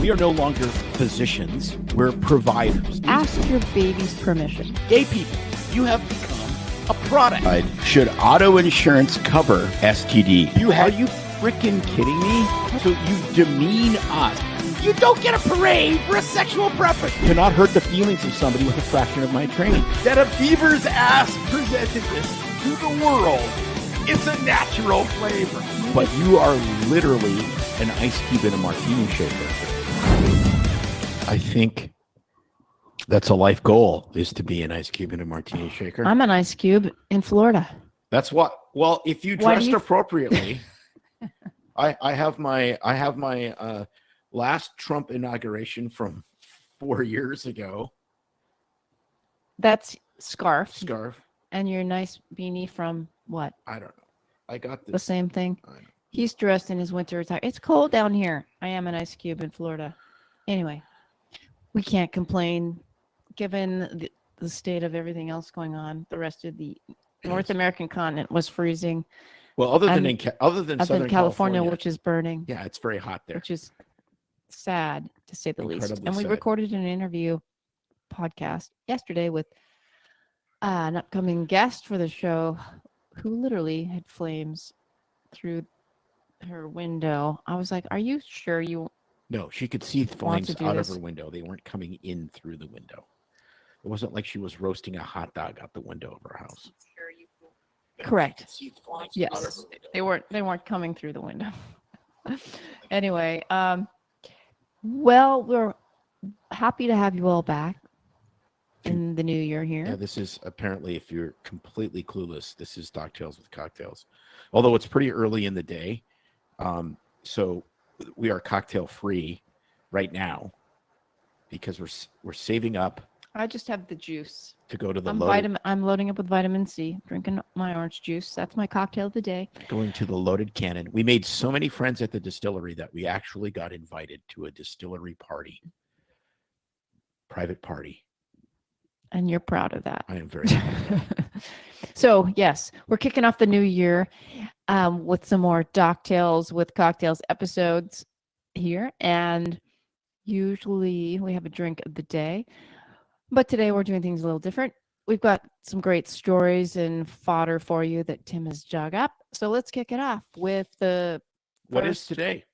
We are no longer physicians. We're providers. Ask your baby's permission. Gay people, you have become a product. Should auto insurance cover STD? Are you freaking kidding me? So you demean us. You don't get a parade for a sexual preference. To not hurt the feelings of somebody with a fraction of my training. That a beaver's ass presented this to the world. It's a natural flavor. But you are literally an ice cube in a martini shaker. I think that's a life goal, is to be an ice cube in a martini shaker. I'm an ice cube in Florida. That's what. Well, if you dressed appropriately, I have my last Trump inauguration from 4 years ago. That's scarf. And your nice beanie from what? I don't know. I got this. The same thing. I know. He's dressed in his winter attire. It's cold down here. I am an ice cube in Florida. Anyway, we can't complain given the state of everything else going on. The rest of the North American continent was freezing. Well, other than Southern California, which is burning. Yeah, it's very hot there. Which is sad, to say the least. Incredibly And we sad. recorded an interview podcast yesterday with an upcoming guest for the show who literally had flames through her window. I was like, are you sure you... No, she could see flames out of her window. They weren't coming in through the window. It wasn't like she was roasting a hot dog out the window of her house. Correct. She could see flames out of Yes. her window. They weren't coming through the window. Anyway, well, we're happy to have you all back in the new year here. Yeah, this is apparently, if you're completely clueless, this is Doctales with Cocktails. Although it's pretty early in the day, so we are cocktail free right now because we're saving up. I just have the juice to go to the I'm loading up with vitamin C, drinking my orange juice. That's my cocktail of the day. Going to the loaded cannon. We made so many friends at the distillery that we actually got invited to a distillery party, private party. And you're proud of that. I am very proud. So, yes, we're kicking off the new year with some more Doctales with Cocktails episodes here. And usually we have a drink of the day. But today we're doing things a little different. We've got some great stories and fodder for you that Tim has dug up. So let's kick it off with the... What is today?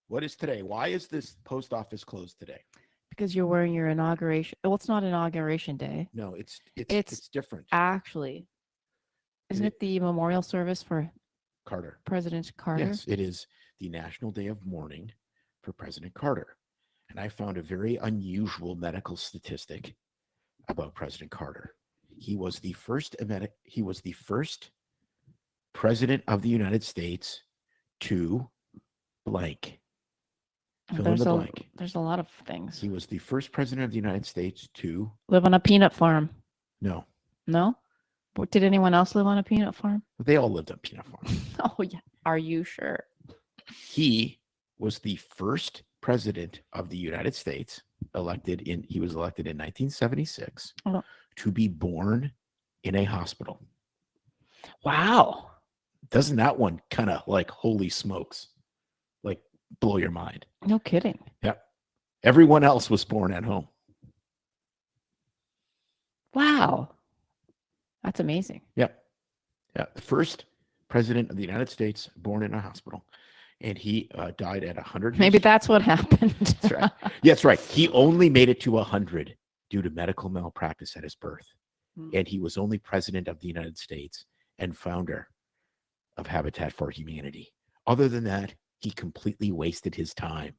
What is today? Why is this post office closed today? Because you're wearing your inauguration. Well, it's not inauguration day. No, it's different. Actually, isn't it the memorial service for Carter? President Carter? Yes, it is the National Day of Mourning for President Carter. And I found a very unusual medical statistic about President Carter. He was the first president of the United States to blank. Fill in the blank. There's a lot of things. He was the first president of the United States to live on a peanut farm. No. Did anyone else live on a peanut farm? They all lived on peanut farms. Oh yeah. Are you sure? He was the first president of the United States he was elected in 1976 to be born in a hospital. Wow. Doesn't that one kind of like, holy smokes, like blow your mind? No kidding. Yep. Everyone else was born at home. Wow. That's amazing. Yep. Yeah. The first president of the United States born in a hospital. And he died at 100. Maybe that's what happened. That's right. Yeah, that's right. He only made it to 100 due to medical malpractice at his birth. And he was only president of the United States and founder of Habitat for Humanity. Other than that, he completely wasted his time.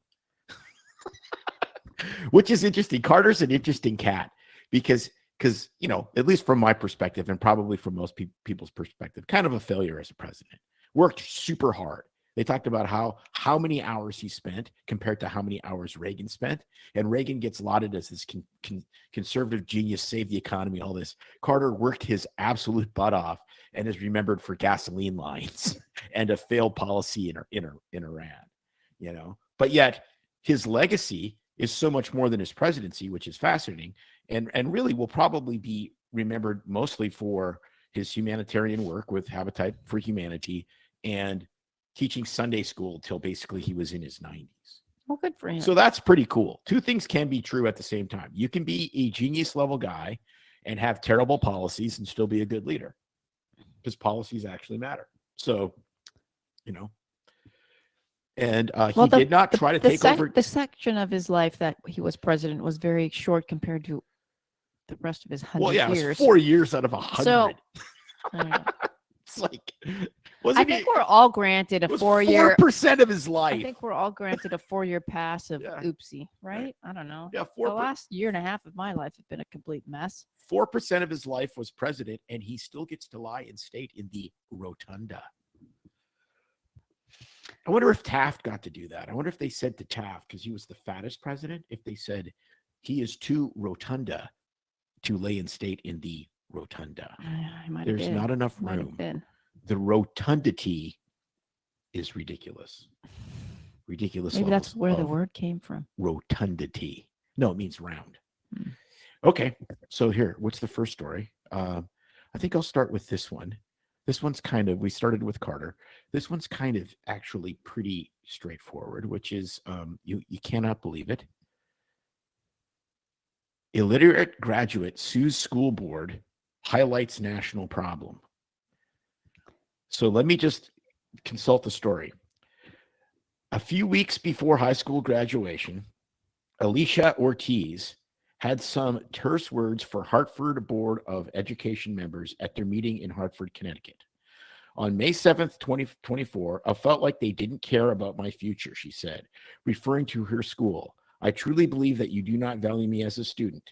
Which is interesting. Carter's an interesting cat because, at least from my perspective and probably from most people's perspective, kind of a failure as a president. Worked super hard. They talked about how many hours he spent compared to how many hours Reagan spent. And Reagan gets lauded as this conservative genius, save the economy, all this. Carter worked his absolute butt off and is remembered for gasoline lines and a failed policy in Iran. But yet his legacy is so much more than his presidency, which is fascinating. And really will probably be remembered mostly for his humanitarian work with Habitat for Humanity and teaching Sunday school till basically he was in his 90s. Well, good for him. So that's pretty cool. Two things can be true at the same time. You can be a genius level guy and have terrible policies and still be a good leader, because policies actually matter. So, you know, and he did not try to take over. The section of his life that he was president was very short compared to the rest of his 100 Well, yeah, years. it was 4 years out of 100. So, it's like, I think we're all granted a 4-year. 4% of his life. I think we're all granted a 4-year pass of Yeah. oopsie, right? I don't know. Yeah, The last year and a half of my life has been a complete mess. 4% of his life was president, and he still gets to lie in state in the rotunda. I wonder if Taft got to do that. I wonder if they said to Taft, because he was the fattest president, if they said he is too rotunda to lay in state in the rotunda. There's not enough room. The rotundity is ridiculous. Ridiculous. Maybe that's where the word came from. Rotundity. No, it means round. Okay. So here, what's the first story? I think I'll start with this one. This one's we started with Carter. This one's kind of actually pretty straightforward, which is, you cannot believe it. Illiterate graduate sues school board, highlights national problem. So let me just consult the story. A few weeks before high school graduation, Alicia Ortiz had some terse words for Hartford Board of Education members at their meeting in Hartford, Connecticut. On May 7th, 2024, I felt like they didn't care about my future, she said, referring to her school. I truly believe that you do not value me as a student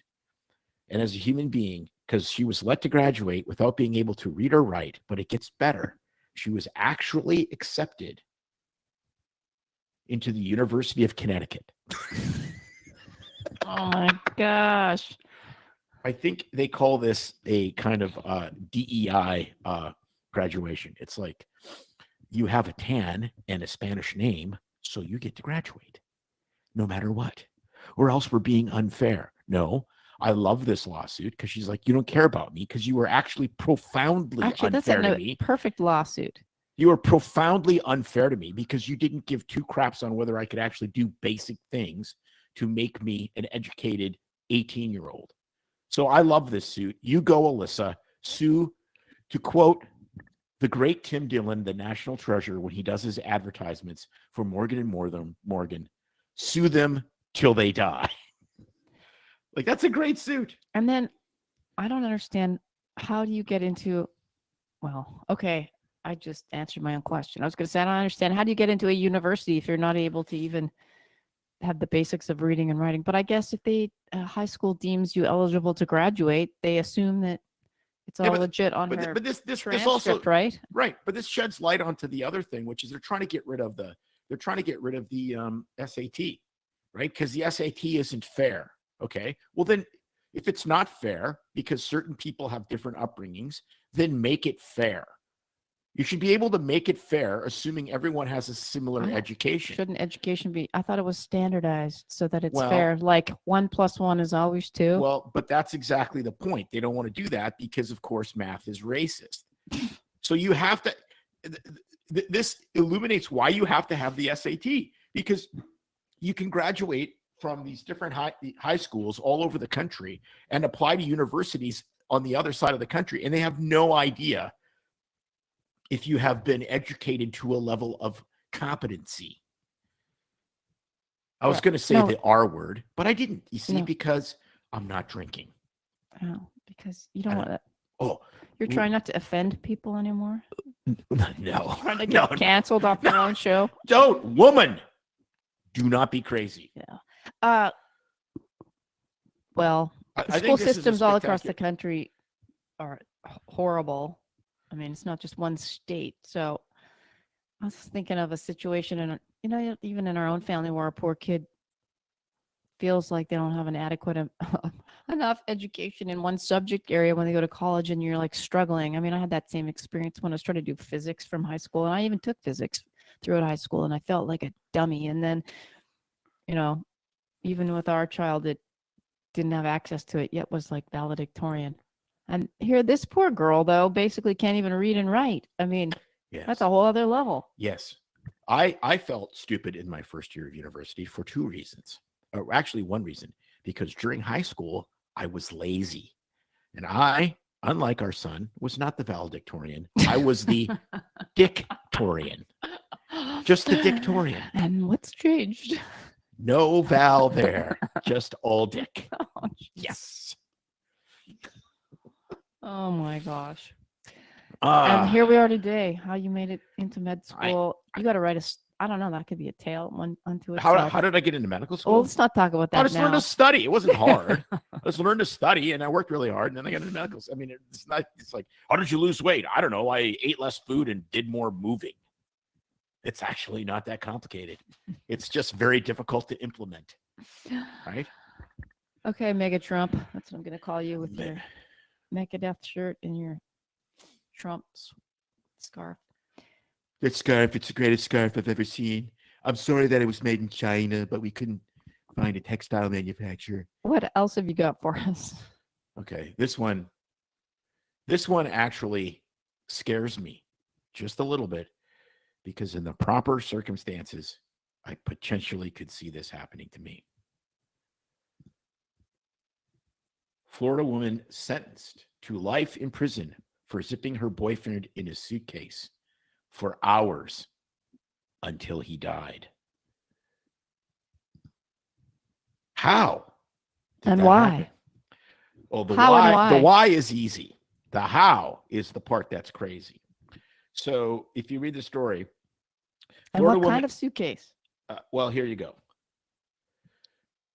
and as a human being, because she was let to graduate without being able to read or write, but it gets better. She was actually accepted into the University of Connecticut. Oh my gosh. I think they call this a kind of DEI graduation. It's like you have a tan and a Spanish name, so you get to graduate no matter what, or else we're being unfair. No, I love this lawsuit because she's like, you don't care about me because you were actually profoundly unfair to me. Perfect lawsuit. You were profoundly unfair to me because you didn't give two craps on whether I could actually do basic things to make me an educated 18-year-old. So I love this suit. You go, Alyssa. Sue, to quote the great Tim Dillon, the national treasure, when he does his advertisements for Morgan & Morgan, sue them till they die. Like, that's a great suit. And then I don't understand, how do you get into, well, okay, I just answered my own question. I was going to say, I don't understand, how do you get into a university if you're not able to even have the basics of reading and writing? But I guess if high school deems you eligible to graduate, they assume that it's all legit on her transcript, also, right? Right, but this sheds light onto the other thing, which is they're trying to get rid of the SAT, right? Because the SAT isn't fair. Okay, well then, if it's not fair because certain people have different upbringings, then make it fair. You should be able to make it fair, assuming everyone has a similar education. Shouldn't education be? I thought it was standardized so that it's fair. Like 1 + 1 is always 2. Well, but that's exactly the point. They don't want to do that because, of course, math is racist. So you have to. This illuminates why you have to have the SAT, because you can graduate from these different high schools all over the country and apply to universities on the other side of the country, and they have no idea if you have been educated to a level of competency. I was going to say the R word, but I didn't. You see, because I'm not drinking. Oh, because you don't want that. Oh, you're trying not to offend people anymore? No. Trying to get canceled off your own show? Don't, woman. Do not be crazy. Yeah. Well, the school systems all across the country are horrible. I mean, it's not just one state. So I was thinking of a situation, and even in our own family, where a poor kid feels like they don't have an adequate enough education in one subject area when they go to college, and you're like struggling. I mean, I had that same experience when I was trying to do physics from high school, and I even took physics throughout high school, and I felt like a dummy. And then, even with our child, it didn't have access to it yet, was like valedictorian. And here, this poor girl, though, basically can't even read and write. I mean, that's a whole other level. Yes. I felt stupid in my first year of university for two reasons. Or actually, one reason, because during high school, I was lazy. And I, unlike our son, was not the valedictorian. I was the dictorian. Just the dictorian. And what's changed? No Val there. Just all Dick. Oh, Yes. oh my gosh. Ah, And here we are today. How you made it into med school. You got to write I don't know. That could be a tale unto itself. how did I get into medical Well, school? let's not talk about that I just learned now. to study. It wasn't hard. I just learned to study, and I worked really hard, and then I got into medical school. I mean, it's not. It's like, how did you lose weight? I don't know. I ate less food and did more moving. It's actually not that complicated. It's just very difficult to implement, right? Okay, Mega Trump. That's what I'm going to call you with your Megadeth shirt and your Trump scarf. That scarf, it's the greatest scarf I've ever seen. I'm sorry that it was made in China, but we couldn't find a textile manufacturer. What else have you got for us? Okay, this one actually scares me just a little bit because in the proper circumstances, I potentially could see this happening to me. Florida woman sentenced to life in prison for zipping her boyfriend in a suitcase for hours until he died. How? And why? Happen? Well, the How and why? The why is easy. The how is the part that's crazy. So if you read the story, And what kind of suitcase? Well, here you go.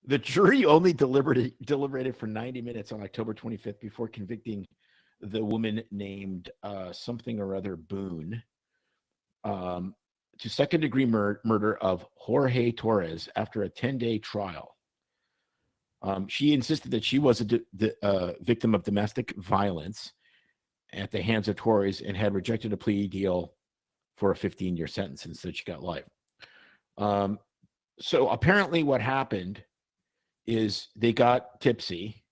The jury only deliberated for 90 minutes on October 25th before convicting the woman named something or other Boone to second-degree murder of Jorge Torres after a 10-day trial. She insisted that she was a victim of domestic violence at the hands of Torres and had rejected a plea deal for a 15-year sentence and said she got life. So apparently what happened is they got tipsy.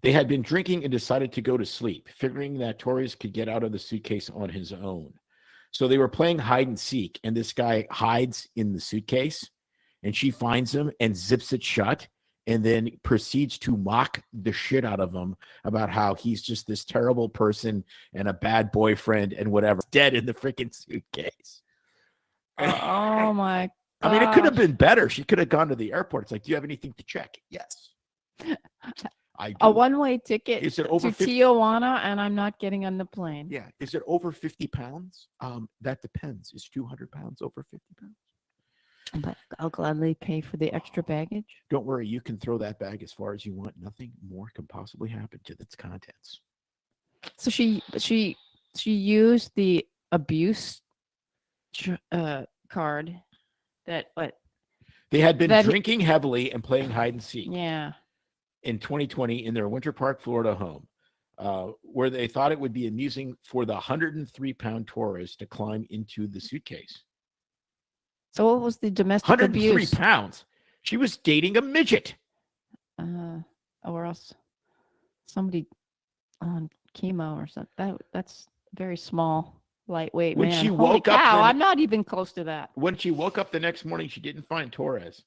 They had been drinking and decided to go to sleep, figuring that Torres could get out of the suitcase on his own. So they were playing hide and seek, and this guy hides in the suitcase, and she finds him and zips it shut, and then proceeds to mock the shit out of him about how he's just this terrible person and a bad boyfriend and whatever. Dead in the freaking suitcase. Oh my I mean, it could have been better. She could have gone to the airport. It's like, do you have anything to check? Yes. I do. A one-way ticket Is it to over 50? Tijuana, and I'm not getting on the plane. Yeah. Is it over 50 pounds? That depends. Is 200 pounds over 50 pounds? But I'll gladly pay for the extra baggage. Don't worry. You can throw that bag as far as you want. Nothing more can possibly happen to its contents. So she used the abuse card that what they had been drinking heavily and playing hide and seek. Yeah. In 2020 in their Winter Park, Florida home, where they thought it would be amusing for the 103-pound Torres to climb into the suitcase. So what was the domestic 103 abuse? pounds. She was dating a midget. Or else somebody on chemo or something. That's very small, lightweight When man. she Holy woke up, cow, I'm not even close to that. When she woke up the next morning, she didn't find Torres,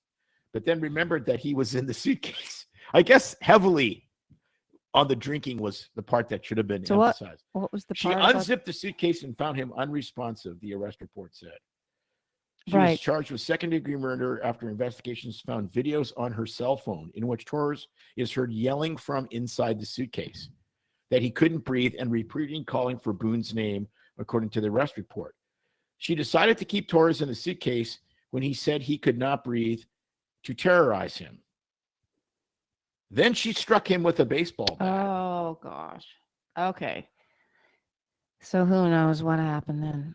but then remembered that he was in the suitcase. I guess heavily on the drinking was the part that should have been emphasized. What was the She part? unzipped the suitcase and found him unresponsive, the arrest report said. She Right. was charged with second-degree murder after investigations found videos on her cell phone in which Torres is heard yelling from inside the suitcase that he couldn't breathe and repeatedly calling for Boone's name, according to the arrest report. She decided to keep Torres in the suitcase when he said he could not breathe to terrorize him. Then she struck him with a baseball bat. Oh gosh. Okay. So who knows what happened then?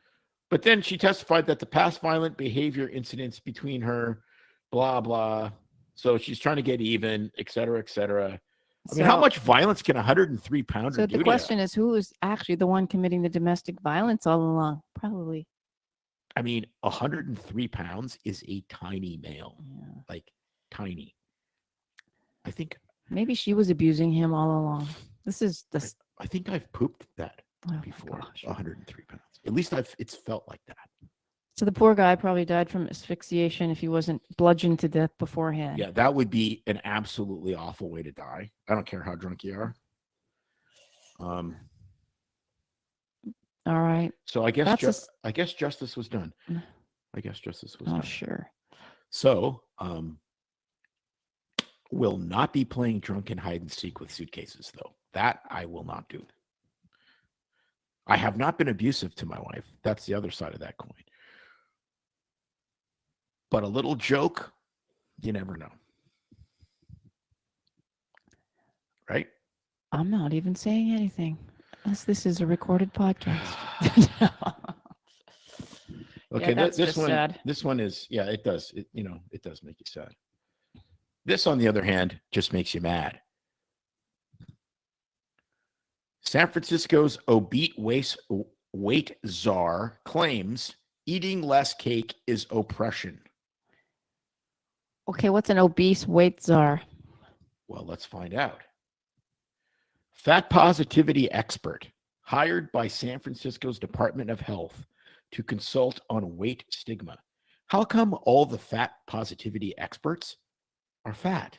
But then she testified that the past violent behavior incidents between her, blah, blah. So she's trying to get even, et cetera, et cetera. I mean, how much violence can a 103-pounder do? So the question is, who is actually the one committing the domestic violence all along? Probably. I mean, 103 pounds is a tiny male. Yeah. Like, tiny. I think maybe she was abusing him all along. I think I've pooped that Oh before. 103 pounds. At least it's felt like that. So the poor guy probably died from asphyxiation if he wasn't bludgeoned to death beforehand. Yeah, that would be an absolutely awful way to die. I don't care how drunk you are. All right. So I guess That's I guess justice was done. I guess justice was Oh, done. sure. So will not be playing drunken hide and seek with suitcases, though. That I will not do. I have not been abusive to my wife. That's the other side of that coin. But a little joke, you never know. Right? I'm not even saying anything, as this is a recorded podcast. Okay, that's this just one, sad. this one is, yeah, it does. It does make you sad. This, on the other hand, just makes you mad. San Francisco's obese weight czar claims eating less cake is oppression. Okay, what's an obese weight czar? Well, let's find out. Fat positivity expert hired by San Francisco's Department of Health to consult on weight stigma. How come all the fat positivity experts are fat?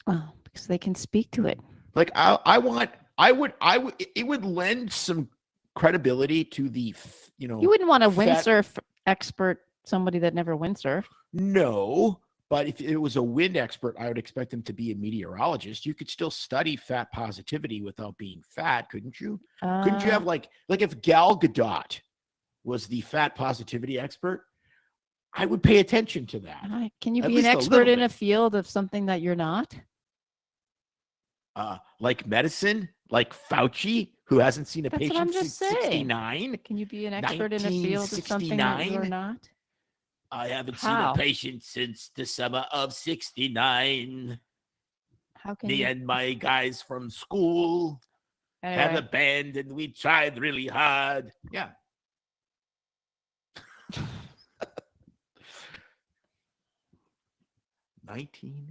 Oh, because they can speak to it. Like it would lend some credibility to the, You wouldn't want a fat- windsurf expert, somebody that never windsurfed. No, but if it was a wind expert, I would expect them to be a meteorologist. You could still study fat positivity without being fat, couldn't you? Couldn't you have like if Gal Gadot was the fat positivity expert, I would pay attention to that. Can you At be an least a expert little in a bit. field of something that you're not? Like medicine, like Fauci, who hasn't seen a That's what patient I'm just since saying. 69. Can you be an expert in a field of something that you're 1969? not? I haven't How? seen a patient since the summer of 69. How can Me you? and my guys from school had a Anyway, band and we tried really hard. Yeah. $19.69.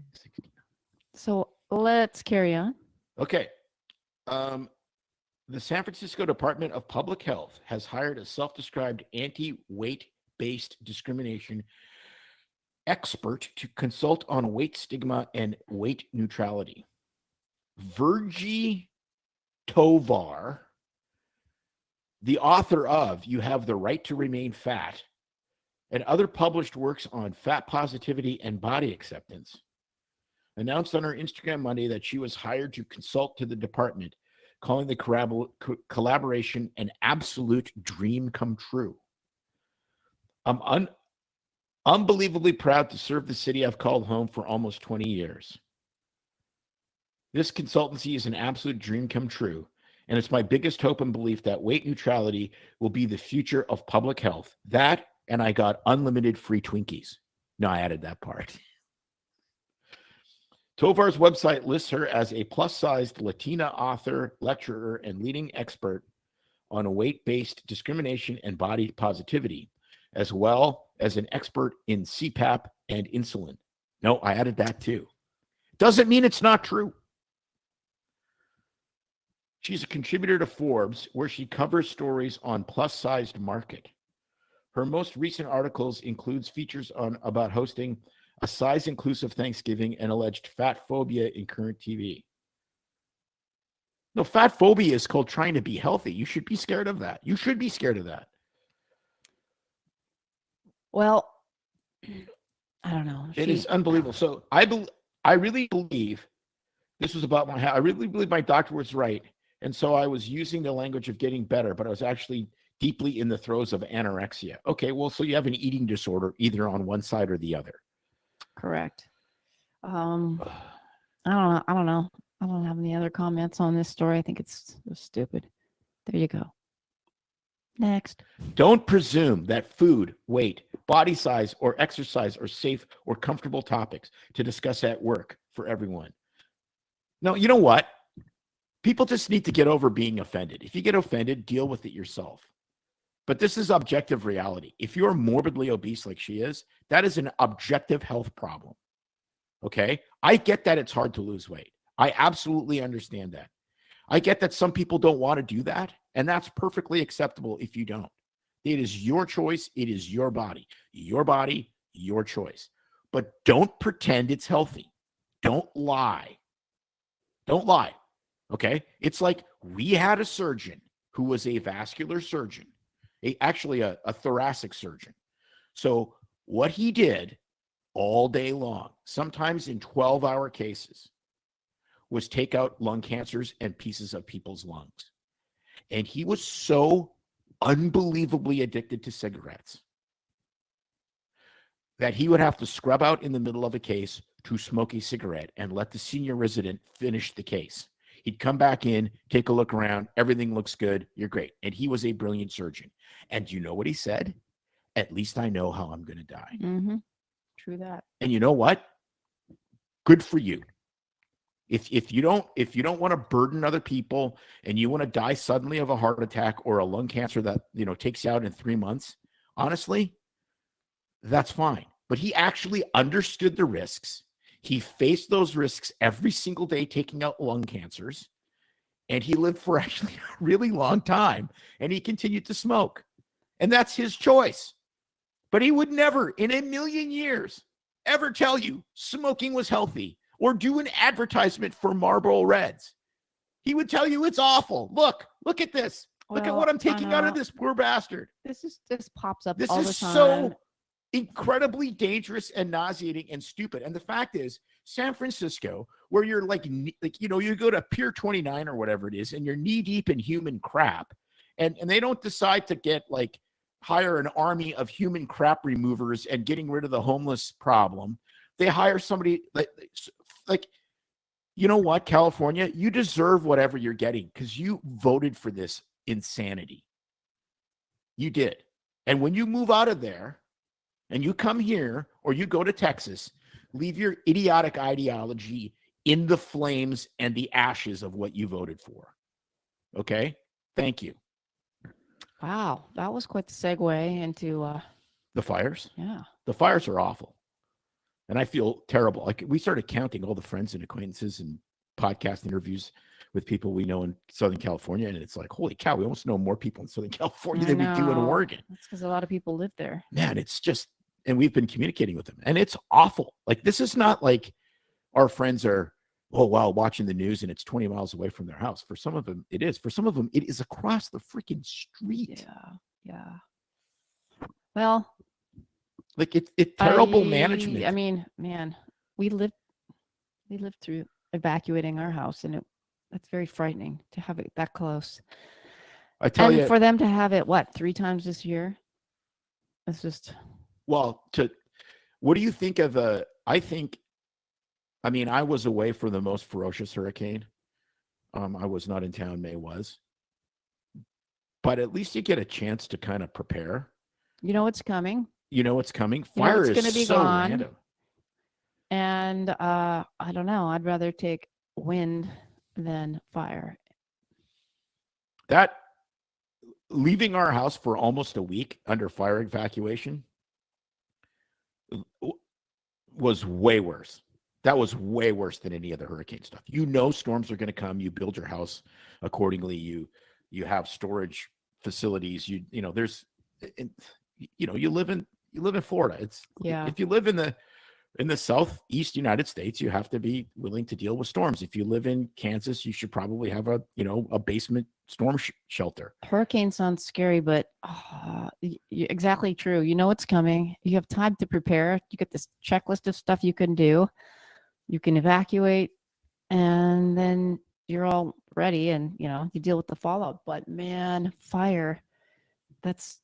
so let's carry on. Okay. The San Francisco Department of Public Health has hired a self-described anti-weight-based discrimination expert to consult on weight stigma and weight neutrality. Virgie Tovar, the author of You Have the Right to Remain Fat, and other published works on fat positivity and body acceptance, announced on her Instagram Monday that she was hired to consult to the department, calling the collaboration an absolute dream come true. I'm unbelievably proud to serve the city I've called home for almost 20 years. This consultancy is an absolute dream come true, and it's my biggest hope and belief that weight neutrality will be the future of public health. That, and I got unlimited free Twinkies. No, I added that part. Tovar's website lists her as a plus-sized Latina author, lecturer, and leading expert on weight-based discrimination and body positivity, as well as an expert in CPAP and insulin. No, I added that too. Doesn't mean it's not true. She's a contributor to Forbes, where she covers stories on plus-sized market. Her most recent articles includes features about hosting a size-inclusive Thanksgiving and alleged fat phobia in current TV. No, fat phobia is called trying to be healthy. You should be scared of that. You should be scared of that. Well, I don't know. It is unbelievable. So I really believe this was about I really believe my doctor was right. And so I was using the language of getting better, but I was actually deeply in the throes of anorexia. Okay, well, so you have an eating disorder either on one side or the other. Correct. I don't know. I don't have any other comments on this story. I think it's stupid. There you go. Next. Don't presume that food, weight, body size, or exercise are safe or comfortable topics to discuss at work for everyone. No, you know what? People just need to get over being offended. If you get offended, deal with it yourself. But this is objective reality. If you're morbidly obese like she is, that is an objective health problem. Okay? I get that it's hard to lose weight. I absolutely understand that. I get that some people don't want to do that, and that's perfectly acceptable if you don't. It is your choice. It is your body, your choice. But don't pretend it's healthy. Don't lie. Don't lie. Okay. It's like we had a surgeon who was a vascular surgeon, actually a thoracic surgeon. So what he did all day long, sometimes in 12-hour cases, was take out lung cancers and pieces of people's lungs. And he was so unbelievably addicted to cigarettes that he would have to scrub out in the middle of a case to smoke a cigarette and let the senior resident finish the case. He'd come back in, take a look around. Everything looks good. You're great. And he was a brilliant surgeon. And you know what he said? At least I know how I'm going to die. Mm-hmm. True that. And you know what? Good for you. If you don't want to burden other people and you want to die suddenly of a heart attack or a lung cancer that, takes you out in 3 months, honestly, that's fine. But he actually understood the risks. He faced those risks every single day, taking out lung cancers, and he lived for actually a really long time, and he continued to smoke. And that's his choice. But he would never in a million years ever tell you smoking was healthy or do an advertisement for Marlboro Reds. He would tell you it's awful. Look at this. Look at what I'm taking out of this poor bastard. This pops up this all the is time. So incredibly dangerous and nauseating and stupid. And the fact is, San Francisco, where you're you go to Pier 29 or whatever it is, and you're knee deep in human crap, and they don't decide to hire an army of human crap removers and getting rid of the homeless problem. They hire somebody you know what, California, you deserve whatever you're getting because you voted for this insanity. You did. And when you move out of there and you come here or you go to Texas, leave your idiotic ideology in the flames and the ashes of what you voted for. Okay? Thank you. Wow. That was quite the segue into the fires. Yeah. The fires are awful. And I feel terrible. We started counting all the friends and acquaintances and podcast interviews with people we know in Southern California. And it's like, holy cow, we almost know more people in Southern California than we do in Oregon. That's because a lot of people live there. Man, it's just, and we've been communicating with them. And it's awful. This is not like our friends are, watching the news and it's 20 miles away from their house. For some of them, it is. For some of them, it is across the freaking street. Yeah. Well, it's terrible management. I mean, man, we lived through evacuating our house, and that's very frightening to have it that close. I tell you, for them to have it 3 times this year, it's just. Well, what do you think of I was away for the most ferocious hurricane. I was not in town. May was, but at least you get a chance to kind of prepare. You know what's coming. Fire is going to be so gone. random. And I don't know. I'd rather take wind than fire. That leaving our house for almost a week under fire evacuation was way worse. That was way worse than any other hurricane stuff. Storms are going to come. You build your house accordingly. You have storage facilities. You live in Florida. If you live in the southeast United States, you have to be willing to deal with storms. If you live in Kansas, you should probably have a basement storm shelter. Hurricane sounds scary, but exactly true. You know what's coming. You have time to prepare. You get this checklist of stuff you can do. You can evacuate, and then you're all ready, and you deal with the fallout. But man, fire, that's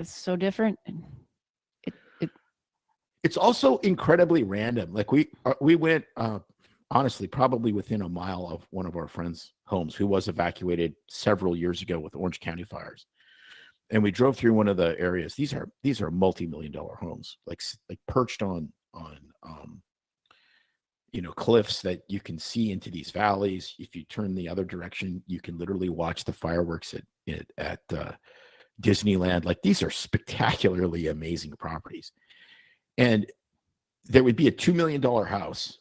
so different. It's also incredibly random. We went, honestly, probably within a mile of one of our friends' homes who was evacuated several years ago with Orange County fires. And we drove through one of the areas. These are multi-million-dollar homes, like perched on cliffs that you can see into these valleys. If you turn the other direction, you can literally watch the fireworks at Disneyland. These are spectacularly amazing properties. And there would be a $2 million house,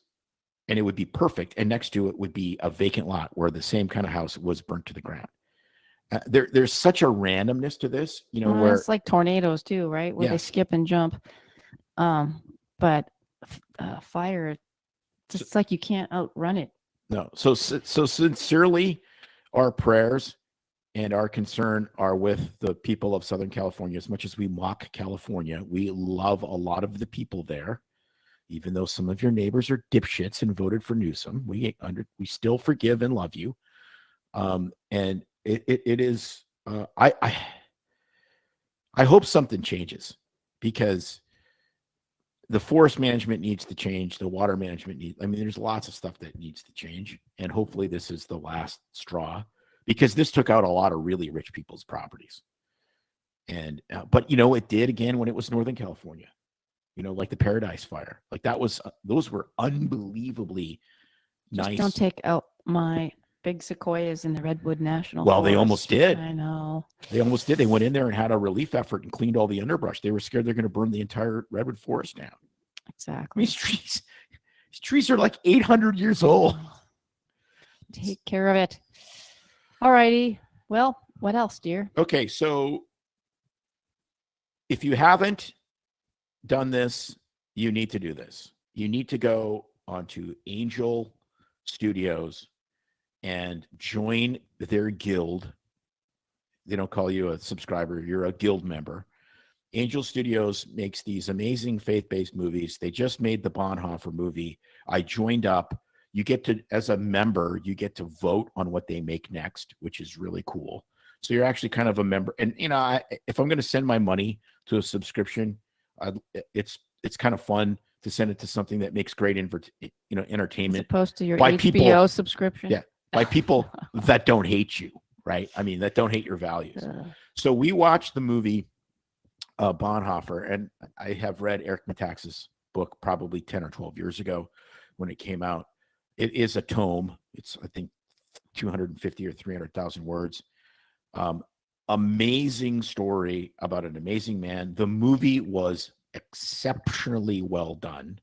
and it would be perfect. And next to it would be a vacant lot where the same kind of house was burnt to the ground. there's such a randomness to this, where it's like tornadoes too, right? Where they Yes. skip and jump. But fire, it's like you can't outrun it. no. So sincerely, our prayers and our concern are with the people of Southern California. As much as we mock California, we love a lot of the people there. Even though some of your neighbors are dipshits and voted for Newsom, we still forgive and love you. And it is. I hope something changes, because the forest management needs to change. The water management needs. I mean, there's lots of stuff that needs to change, and hopefully this is the last straw, because this took out a lot of really rich people's properties. And but it did again when it was Northern California. Like the Paradise Fire, like those were unbelievably Just nice. don't take out my big sequoias in the Redwood National Well, Forest. they almost did. I know. They almost did. They went in there and had a relief effort and cleaned all the underbrush. They were scared they're going to burn the entire redwood forest down. Exactly. These trees are like 800 years old. Take care of it. All righty. Well, what else, dear? Okay, so if you haven't done this, you need to do this. You need to go onto Angel Studios and join their guild. They don't call you a subscriber, you're a guild member. Angel Studios makes these amazing faith-based movies. They just made the Bonhoeffer movie. I joined up. You get to, as a member, you get to vote on what they make next, which is really cool. So you're actually kind of a member. And if I'm going to send my money to a subscription, it's kind of fun to send it to something that makes great entertainment, as opposed to your by HBO people, subscription. Yeah, by people that don't hate you, right? I mean, that don't hate your values. So we watched the movie Bonhoeffer, and I have read Eric Metaxas' book probably 10 or 12 years ago when it came out. It is a tome. It's, I think, 250 or 300,000 words. Amazing story about an amazing man. The movie was exceptionally well done.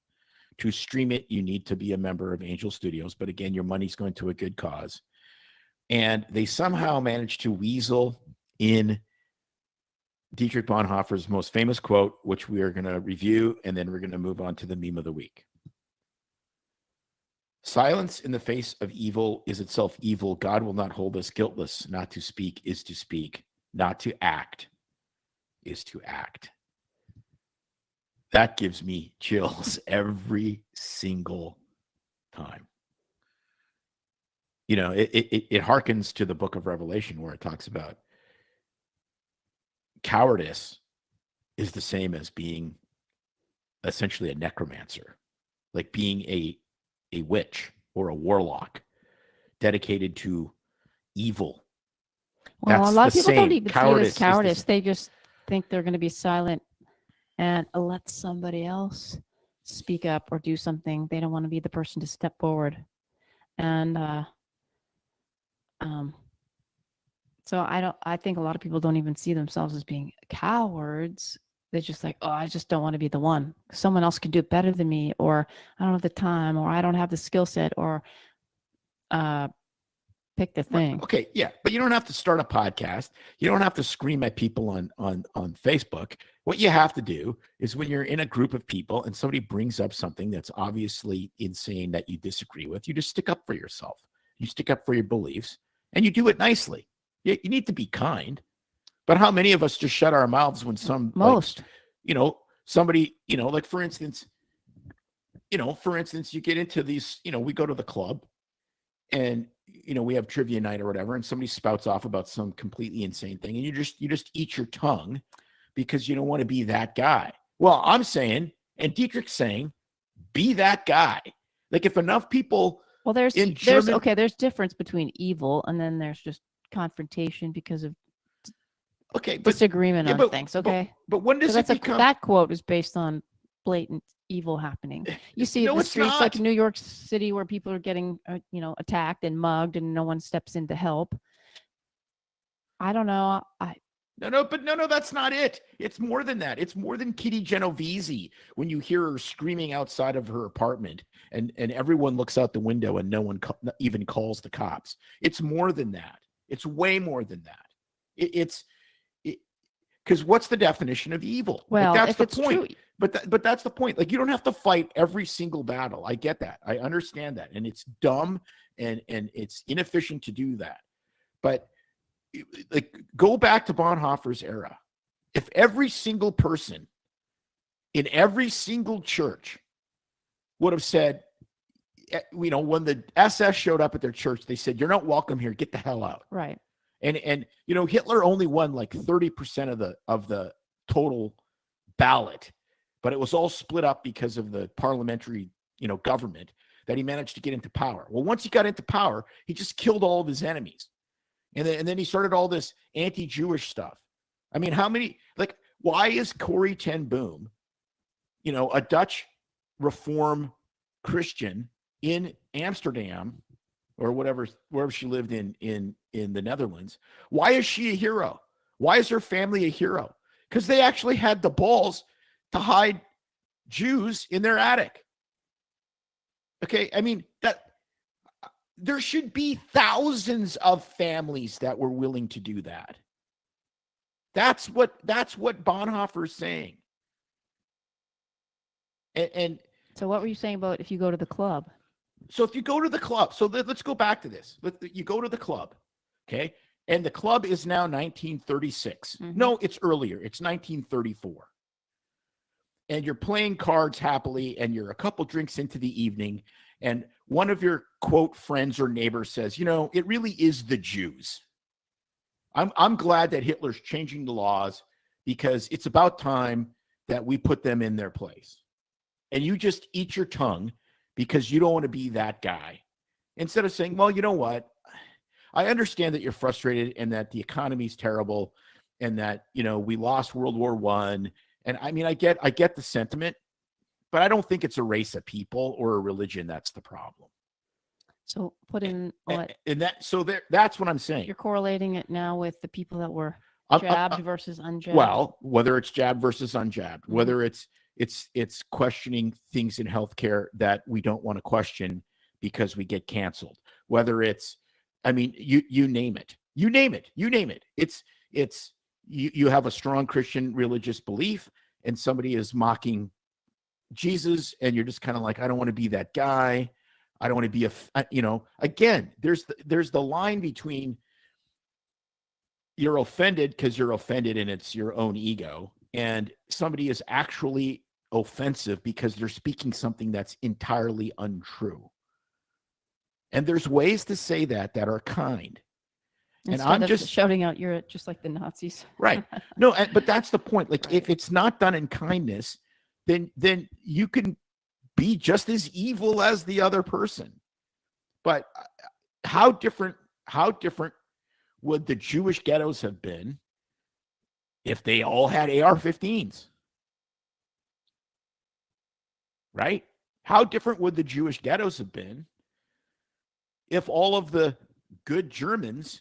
To stream it, you need to be a member of Angel Studios, but again, your money's going to a good cause. And they somehow managed to weasel in Dietrich Bonhoeffer's most famous quote, which we are going to review, and then we're going to move on to the meme of the week. Silence in the face of evil is itself evil. God will not hold us guiltless. Not to speak is to speak. Not to act is to act. That gives me chills every single time. It harkens to the book of Revelation, where it talks about cowardice is the same as being essentially a necromancer, like being a witch or a warlock dedicated to evil. Well, That's a lot of the people don't same. even see it as cowardice. They just think they're going to be silent and let somebody else speak up or do something. They don't want to be the person to step forward. And so I think a lot of people don't even see themselves as being cowards. They're just like, oh, I just don't want to be the one. Someone else can do it better than me, or I don't have the time, or I don't have the skill set, or pick the thing. Right. Okay, yeah, but you don't have to start a podcast. You don't have to scream at people on Facebook. What you have to do is, when you're in a group of people and somebody brings up something that's obviously insane that you disagree with, you just stick up for yourself. You stick up for your beliefs, and you do it nicely. You need to be kind. But how many of us just shut our mouths when somebody, like for instance, you get into these, we go to the club and, we have trivia night or whatever, and somebody spouts off about some completely insane thing, and you just eat your tongue because you don't want to be that guy. Well, I'm saying, and Dietrich's saying, be that guy. Like, if enough people, there's difference between evil and then there's just confrontation because of disagreement on things. Okay, but when does it become? That quote is based on blatant evil happening. You see the streets like New York City where people are getting attacked and mugged and no one steps in to help. I don't know. No, that's not it. It's more than that. It's more than Kitty Genovese when you hear her screaming outside of her apartment and everyone looks out the window and no one even calls the cops. It's more than that. It's way more than that. It's because what's the definition of evil? Well, like, that's if the it's point. true, But that's the point. Like, you don't have to fight every single battle. I get that. I understand that, and it's dumb and it's inefficient to do that. But like, go back to Bonhoeffer's era. If every single person in every single church would have said, when the SS showed up at their church, they said, "You're not welcome here. Get the hell out." right? And Hitler only won like 30% of the total ballot, but it was all split up because of the parliamentary, government that he managed to get into power. Well, once he got into power, he just killed all of his enemies. And then he started all this anti-Jewish stuff. I mean, why is Corrie ten Boom, a Dutch Reform Christian in Amsterdam or wherever she lived in the Netherlands, why is she a hero? Why is her family a hero? Because they actually had the balls to hide Jews in their attic. Okay, I mean, that there should be thousands of families that were willing to do that. That's what Bonhoeffer's saying. And so what were you saying about if you go to the club? So if you go to the club, so let's go back to this. You go to the club, okay? And the club is now 1936. Mm-hmm. No, it's earlier. It's 1934. And you're playing cards happily, and you're a couple drinks into the evening, and one of your, quote, friends or neighbors says, it really is the Jews. I'm glad that Hitler's changing the laws because it's about time that we put them in their place. And you just eat your tongue because you don't want to be that guy. Instead of saying, well, you know what? I understand that you're frustrated and that the economy's terrible and that, we lost World War I. And I mean, I get the sentiment, but I don't think it's a race of people or a religion that's the problem. So put in what? That's what I'm saying. You're correlating it now with the people that were jabbed versus unjabbed. Well, whether it's jabbed versus unjabbed, Mm-hmm. whether it's questioning things in healthcare that we don't want to question because we get canceled. Whether it's, I mean, you name it. You name it. It's you have a strong Christian religious belief and somebody is mocking Jesus and you're just kind of like, I don't want to be that guy. I don't want to be again, there's the line between you're offended because you're offended and it's your own ego, and somebody is actually offensive because they're speaking something that's entirely untrue. And there's ways to say that are kind. Instead and I'm of just shouting out, you're just like the Nazis. Right. No, but that's the point. Like, Right. If it's not done in kindness, then you can be just as evil as the other person. But how different would the Jewish ghettos have been if they all had AR-15s? Right? How different would the Jewish ghettos have been if all of the good Germans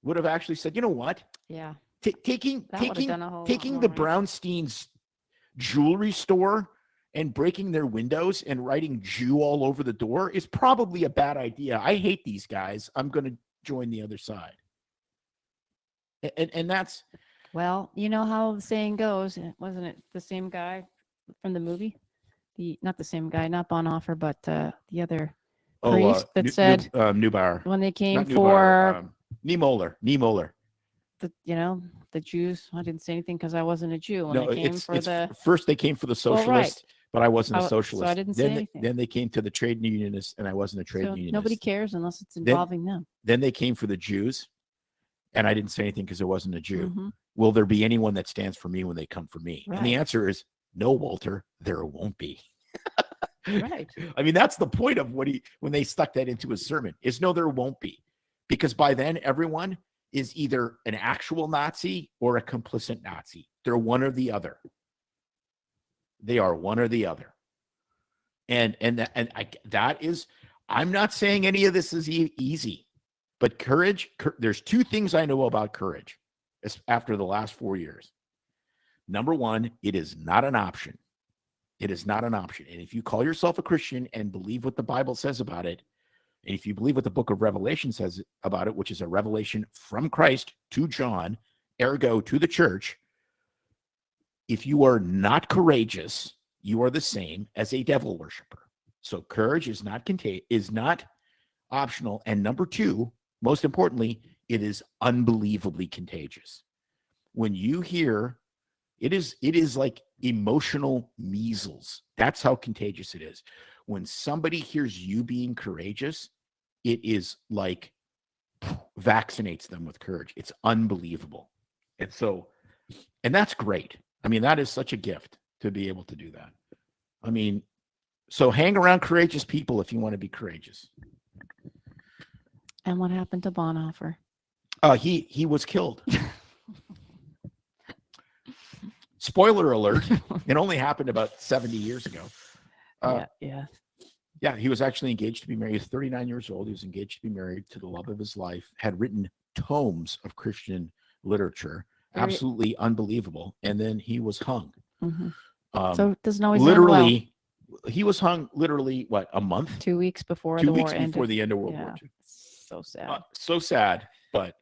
would have actually said, you know what? Yeah. Taking That would've done a whole lot the more, right? Brownstein's jewelry store and breaking their windows and writing Jew all over the door is probably a bad idea. I hate these guys. I'm going to join the other side. And that's, Well, you know how the saying goes, wasn't it the same guy from the movie? Not the same guy, not Bonhoeffer, but the other priest that said Neubauer. when they came Not for Niemöller. the Jews. I didn't say anything because I wasn't a Jew. When No, they came for the first they came for the socialists, right. but I wasn't a socialist. So I didn't say anything. Then they came to the trade unionists, and I wasn't a trade unionist. Nobody cares unless it's involving them. Then they came for the Jews, and I didn't say anything because I wasn't a Jew. Mm-hmm. Will there be anyone that stands for me when they come for me? Right. And the answer is no, Walter, there won't be. Right. I mean, that's the point of when they stuck that into his sermon, is no, there won't be. Because by then, everyone is either an actual Nazi or a complicit Nazi. They're one or the other. They are one or the other. And that is, I'm not saying any of this is easy, but courage, there's two things I know about courage after the last 4 years. Number one, it is not an option. It is not an option. And if you call yourself a Christian and believe what the Bible says about it, and if you believe what the book of Revelation says about it, which is a revelation from Christ to John ergo to the church, if you are not courageous, you are the same as a devil worshiper. So courage is not optional. And number two, most importantly, it is unbelievably contagious. When you hear, it is like emotional measles. That's how contagious it is. When somebody hears you being courageous, it is like vaccinates them with courage. It's unbelievable. And that's great. I mean, that is such a gift to be able to do that. I mean, so hang around courageous people if you want to be courageous. And what happened to Bonhoeffer? He was killed. Spoiler alert, it only happened about 70 years ago. Yeah, he was actually engaged to be married. He was 39 years old. He was engaged to be married to the love of his life, had written tomes of Christian literature. Absolutely unbelievable. And then he was hung. Mm-hmm. So it doesn't always literally, he was hung literally, what, a month? 2 weeks before 2 weeks before the end of World War II. So sad. So sad, but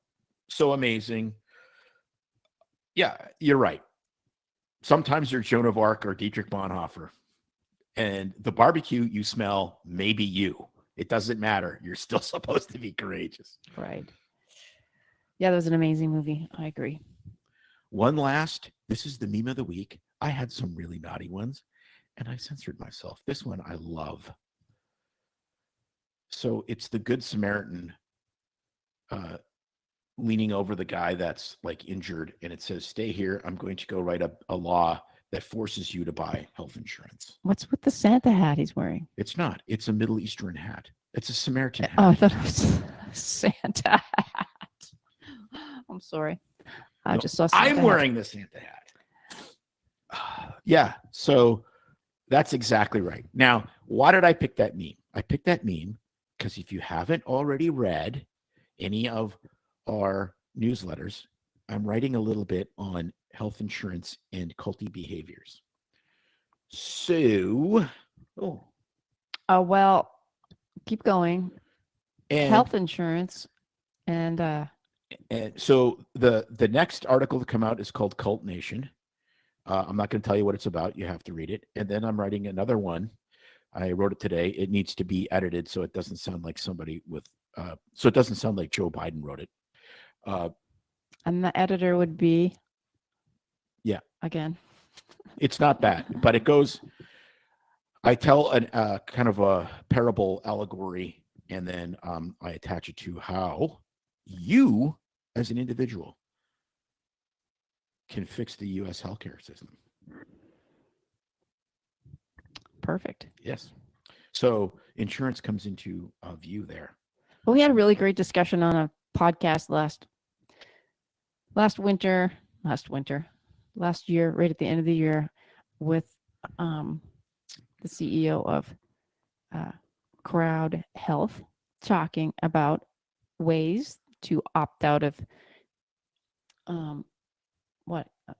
so amazing. Yeah, you're right. Sometimes you're Joan of Arc or Dietrich Bonhoeffer. And the barbecue you smell may be you. It doesn't matter. You're still supposed to be courageous. Right. Yeah, that was an amazing movie. I agree. This is the meme of the week. I had some really naughty ones, and I censored myself. This one I love. So it's the Good Samaritan leaning over the guy that's like injured, and it says, "Stay here. I'm going to go write a law that forces you to buy health insurance." What's with the Santa hat he's wearing? It's not. It's a Middle Eastern hat. It's a Samaritan hat. Oh, I thought it was Santa hat. I'm sorry. I just saw Santa I'm wearing the Santa hat. Yeah, so that's exactly right. Now, why did I pick that meme? I picked that meme because if you haven't already read any of our newsletters, I'm writing a little bit on health insurance and culty behaviors. So, well, keep going. And health insurance and so the next article to come out is called Cult Nation. I'm not going to tell you what it's about. You have to read it. And then I'm writing another one. I wrote it today. It needs to be edited so it doesn't sound like somebody with so it doesn't sound like Joe Biden wrote it. And the editor would be again. It's not that, but it goes. I tell a kind of a parable allegory, and then I attach it to how you, as an individual, can fix the U.S. healthcare system. Perfect. Yes. So insurance comes into view there. Well, we had a really great discussion on a podcast last year, right at the end of the year, with the CEO of Crowd Health, talking about ways to opt out of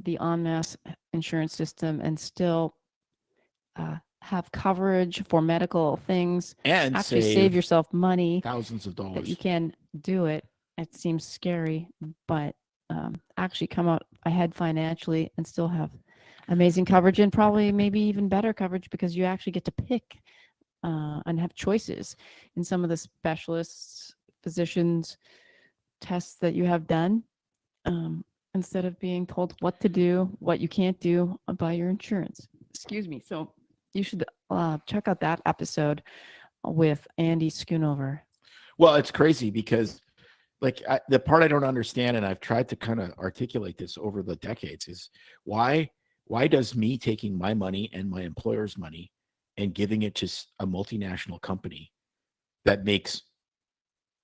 the en masse insurance system and still have coverage for medical things and actually save yourself money, thousands of dollars. That you can do it. It seems scary, but actually come out ahead financially and still have amazing coverage and probably maybe even better coverage because you actually get to pick and have choices in some of the specialists, physicians, tests that you have done instead of being told what to do, what you can't do by your insurance. Excuse me. So you should check out that episode with Andy Schoonover. Well, it's crazy because the part I don't understand, and I've tried to kind of articulate this over the decades, is why does me taking my money and my employer's money and giving it to a multinational company that makes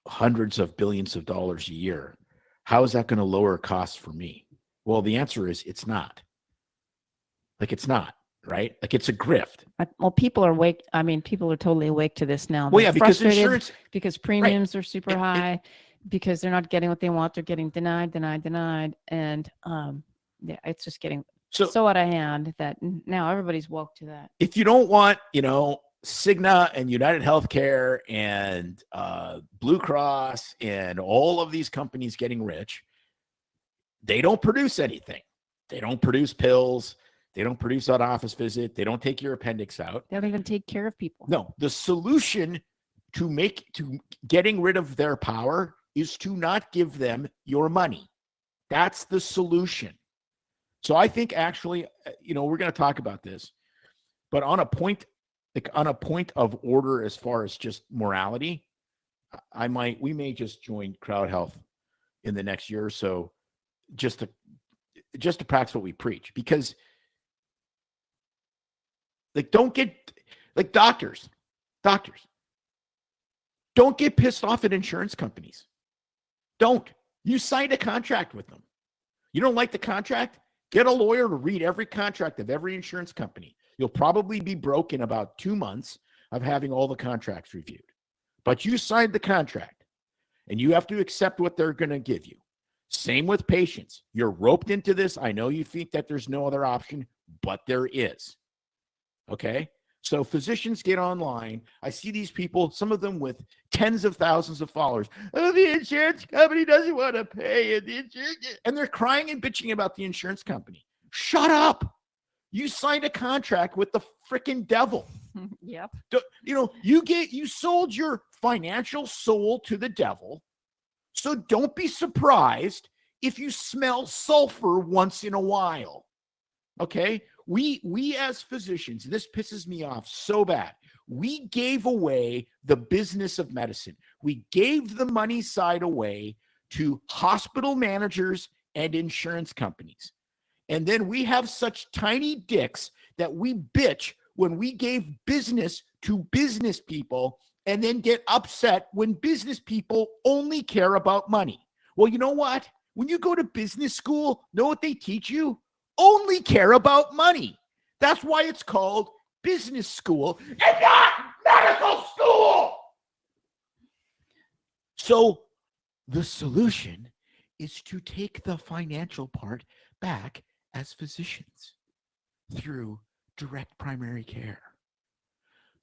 hundreds of billions of dollars a year, how is that going to lower costs for me? Well, the answer is it's not. It's not, right? It's a grift. Well, people are awake. I mean, people are totally awake to this now. Well, yeah, because insurance, because premiums are super high, because they're not getting what they want. They're getting denied. And it's just getting so out of hand that now everybody's woke to that. If you don't want, Cigna and United Healthcare and Blue Cross and all of these companies getting rich, They don't produce anything. They don't produce pills. They don't produce an office visit. They don't take your appendix out. They don't even take care of people. No, the solution to getting rid of their power is to not give them your money. That's the solution. So I think actually, we're going to talk about this, but on a point of order, as far as just morality, we may just join Crowd Health in the next year or so, just to practice what we preach, because don't get doctors, don't get pissed off at insurance companies. Don't. You signed a contract with them. You don't like the contract? Get a lawyer to read every contract of every insurance company. You'll probably be broke in about 2 months of having all the contracts reviewed. But you signed the contract, and you have to accept what they're going to give you. Same with patients. You're roped into this. I know you think that there's no other option, but there is. Okay? So physicians get online. I see these people, some of them with tens of thousands of followers. Oh, the insurance company doesn't want to pay it. And they're crying and bitching about the insurance company. Shut up. You signed a contract with the freaking devil. Yep. You sold your financial soul to the devil. So don't be surprised if you smell sulfur once in a while. Okay? We as physicians, this pisses me off so bad. We gave away the business of medicine. We gave the money side away to hospital managers and insurance companies. And then we have such tiny dicks that we bitch when we gave business to business people and then get upset when business people only care about money. Well, you know what? When you go to business school, know what they teach you? Only care about money. That's why it's called business school and not medical school. So the solution is to take the financial part back as physicians through direct primary care,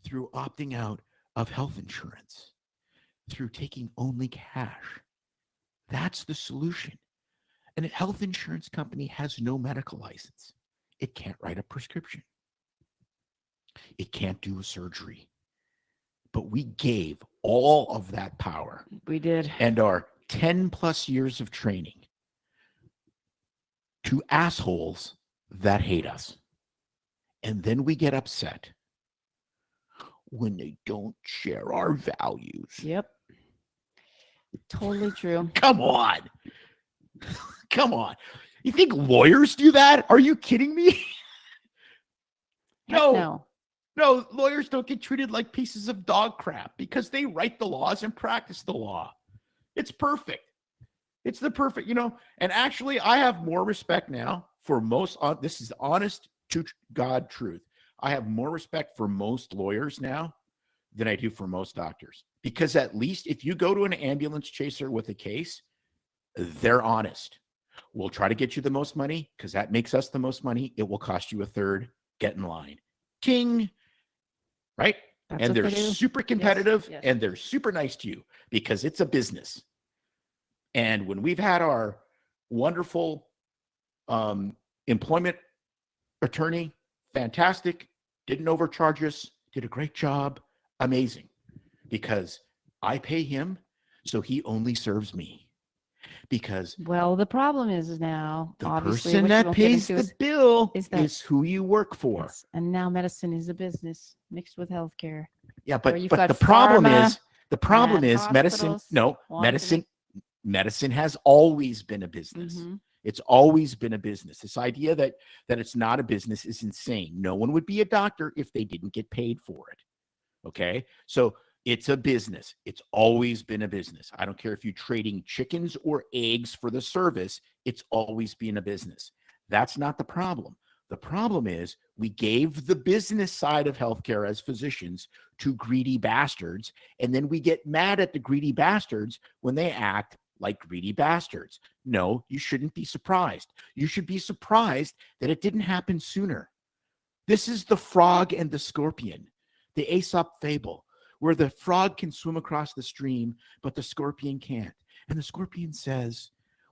through opting out of health insurance, through taking only cash. That's the solution. And a health insurance company has no medical license. It can't write a prescription. It can't do a surgery. But we gave all of that power. We did. And our 10 plus years of training to assholes that hate us. And then we get upset when they don't share our values. Yep. Totally true. Come on. Come on. You think lawyers do that? Are you kidding me? No, lawyers don't get treated like pieces of dog crap because they write the laws and practice the law. It's perfect. It's the perfect, and actually I have more respect now for most, this is honest to God truth. I have more respect for most lawyers now than I do for most doctors, because at least if you go to an ambulance chaser with a case, they're honest. We'll try to get you the most money because that makes us the most money. It will cost you a third. Get in line. Ting. Right? That's and what they're they do. super competitive Yes. and they're super nice to you because it's a business. And when we've had our wonderful employment attorney, fantastic, didn't overcharge us, did a great job, amazing, because I pay him, so he only serves me. Because the problem is now the obviously person what you that won't get pays into the bill is who you work for. yes, and now medicine is a business mixed with healthcare. Yeah, where but you've the got problem pharma is medicine. hospitals No, wanting medicine has always been a business. Mm-hmm. It's always been a business. This idea that it's not a business is insane. No one would be a doctor if they didn't get paid for it. Okay, so it's a business. It's always been a business. I don't care if you're trading chickens or eggs for the service. It's always been a business. That's not the problem. The problem is we gave the business side of healthcare as physicians to greedy bastards, and then we get mad at the greedy bastards when they act like greedy bastards. No, you shouldn't be surprised. You should be surprised that it didn't happen sooner. This is the frog and the scorpion, the Aesop fable, where the frog can swim across the stream, but the scorpion can't. And the scorpion says,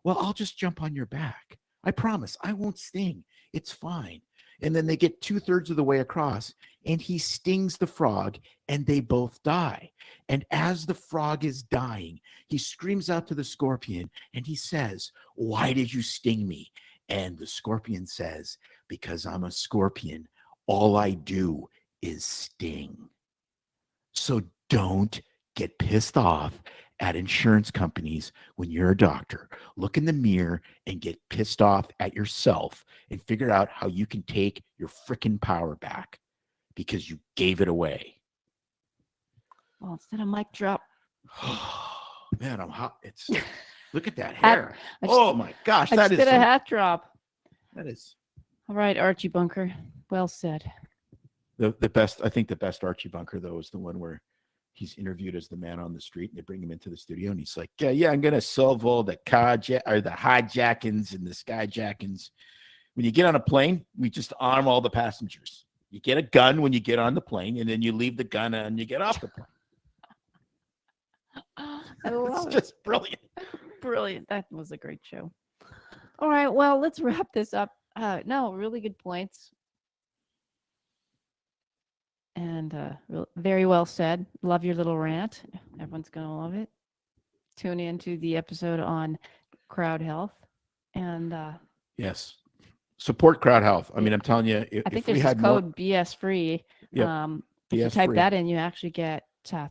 Well, I'll just jump on your back. I promise I won't sting. It's fine. And then they get 2/3 of the way across, and he stings the frog, and they both die. And as the frog is dying, he screams out to the scorpion, and he says, "Why did you sting me?" And the scorpion says, "Because I'm a scorpion. All I do is sting." So don't get pissed off at insurance companies when you're a doctor. Look in the mirror and get pissed off at yourself and figure out how you can take your freaking power back because you gave it away. Well, instead of mic drop. Man, I'm hot. It's look at that Hat- hair. I just- Oh my gosh, I that just is did a some- hat drop. that is All right, Archie Bunker. Well said. the best. I think the best Archie Bunker though is the one where he's interviewed as the man on the street, and they bring him into the studio, and he's like, "Yeah, I'm gonna solve all the the hijackings and the skyjackings. When you get on a plane, we just arm all the passengers. You get a gun when you get on the plane, and then you leave the gun and you get off the plane." I It's love it. just brilliant. Brilliant. That was a great show. All right, well, let's wrap this up. No, really good points. And very well said. Love your little rant. Everyone's going to love it. Tune into the episode on crowd health. And Yes, support crowd health. I mean, I'm telling you, I think if we there's this had more, code BS free. Yep, if you BS type free. that in, you actually get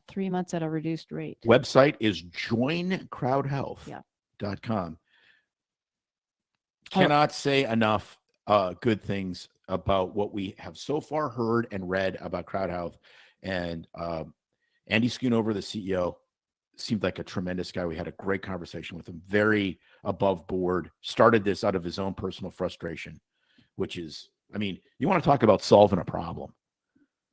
3 months at a reduced rate. Website is joincrowdhealth.com. Cannot say enough good things about what we have so far heard and read about crowd health. And Andy Schoonover, the CEO, seemed like a tremendous guy. We had a great conversation with him, very above board, started this out of his own personal frustration, which is, I mean, you want to talk about solving a problem.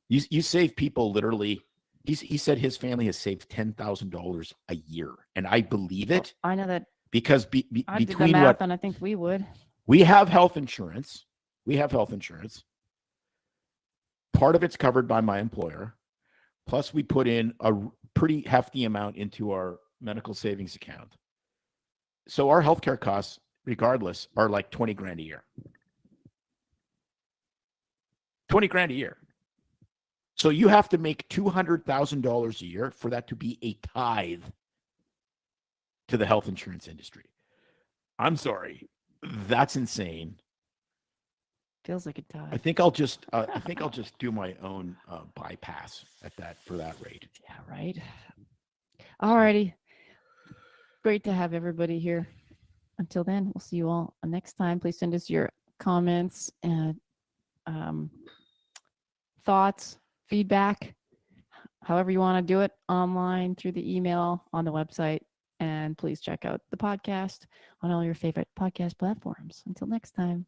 You save people literally. He said his family has saved $10,000 a year. And I believe it I know that because I did the between math, what and I think we would. we have health insurance. We have health insurance. Part of it's covered by my employer. Plus, we put in a pretty hefty amount into our medical savings account. So our healthcare costs, regardless, are like 20 grand a year. 20 grand a year. So you have to make $200,000 a year for that to be a tithe to the health insurance industry. I'm sorry. That's insane. Feels like a tie. I think I'll just do my own bypass for that rate. Yeah, right. All righty. Great to have everybody here. Until then, we'll see you all next time. Please send us your comments and thoughts, feedback, however you want to do it, online, through the email, on the website. And please check out the podcast on all your favorite podcast platforms. Until next time.